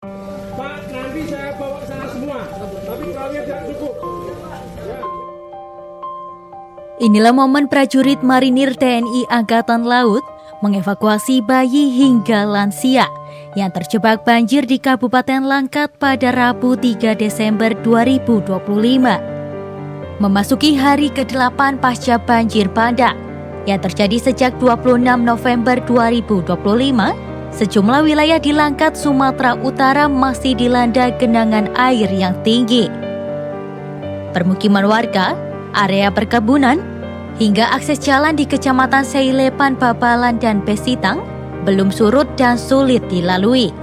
Pak, nanti saya bawa sana semua, tapi kalian tidak cukup. Ya. Inilah momen prajurit marinir TNI Angkatan Laut mengevakuasi bayi hingga lansia yang terjebak banjir di Kabupaten Langkat pada Rabu 3 Desember 2025. Memasuki hari ke-8 pasca banjir bandang yang terjadi sejak 26 November 2025, sejumlah wilayah di Langkat, Sumatera Utara masih dilanda genangan air yang tinggi. Permukiman warga, area perkebunan, hingga akses jalan di Kecamatan Seilepan, Babalan, dan Pesitang belum surut dan sulit dilalui.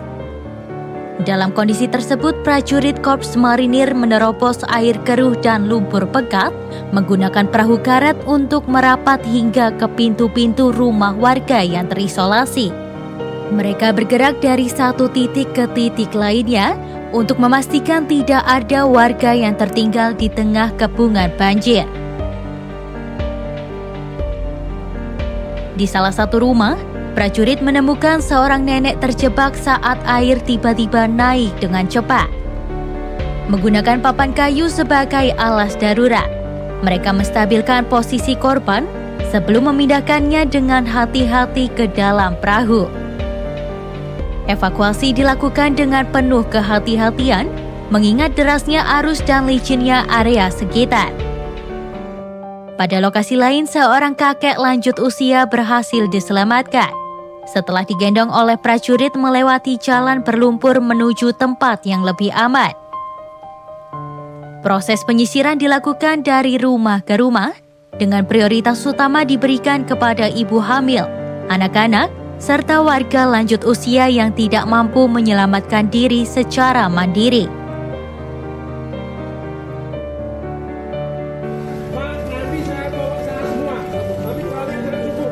Dalam kondisi tersebut, prajurit Korps Marinir menerobos air keruh dan lumpur pekat menggunakan perahu karet untuk merapat hingga ke pintu-pintu rumah warga yang terisolasi. Mereka bergerak dari satu titik ke titik lainnya untuk memastikan tidak ada warga yang tertinggal di tengah kepungan banjir. Di salah satu rumah, prajurit menemukan seorang nenek terjebak saat air tiba-tiba naik dengan cepat. Menggunakan papan kayu sebagai alas darurat, mereka menstabilkan posisi korban sebelum memindahkannya dengan hati-hati ke dalam perahu. Evakuasi dilakukan dengan penuh kehati-hatian, mengingat derasnya arus dan licinnya area sekitar. Pada lokasi lain, seorang kakek lanjut usia berhasil diselamatkan setelah digendong oleh prajurit melewati jalan berlumpur menuju tempat yang lebih aman. Proses penyisiran dilakukan dari rumah ke rumah, dengan prioritas utama diberikan kepada ibu hamil, anak-anak, serta warga lanjut usia yang tidak mampu menyelamatkan diri secara mandiri. Pak, nanti saya bawa sana semua, tapi kalian tidak cukup.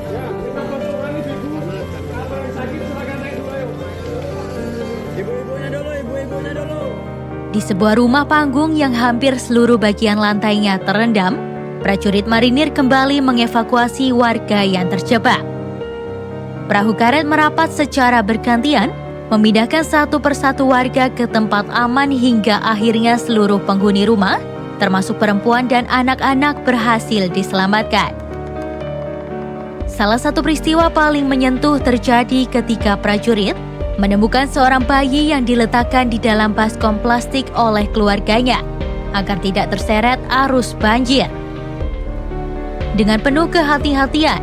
Ya, terima bantuan ibu-ibu. Kalau yang sakit silakan naik dulu, ayo. Ibu-ibunya dulu. Di sebuah rumah panggung yang hampir seluruh bagian lantainya terendam, prajurit marinir kembali mengevakuasi warga yang terjebak. Perahu karet merapat secara bergantian, memindahkan satu persatu warga ke tempat aman hingga akhirnya seluruh penghuni rumah, termasuk perempuan dan anak-anak, berhasil diselamatkan. Salah satu peristiwa paling menyentuh terjadi ketika prajurit menemukan seorang bayi yang diletakkan di dalam baskom plastik oleh keluarganya agar tidak terseret arus banjir. Dengan penuh kehati-hatian,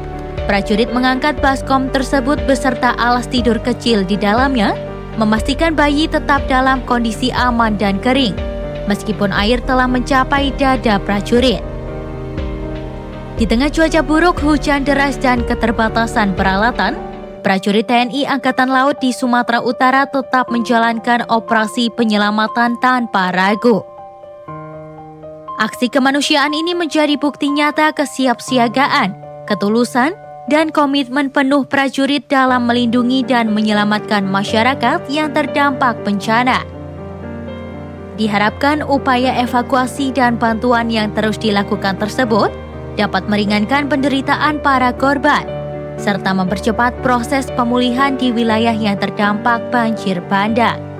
prajurit mengangkat baskom tersebut beserta alas tidur kecil di dalamnya, memastikan bayi tetap dalam kondisi aman dan kering, meskipun air telah mencapai dada prajurit. Di tengah cuaca buruk, hujan deras, dan keterbatasan peralatan, prajurit TNI Angkatan Laut di Sumatera Utara tetap menjalankan operasi penyelamatan tanpa ragu. Aksi kemanusiaan ini menjadi bukti nyata kesiapsiagaan, ketulusan, dan komitmen penuh prajurit dalam melindungi dan menyelamatkan masyarakat yang terdampak bencana. Diharapkan upaya evakuasi dan bantuan yang terus dilakukan tersebut dapat meringankan penderitaan para korban, serta mempercepat proses pemulihan di wilayah yang terdampak banjir bandang.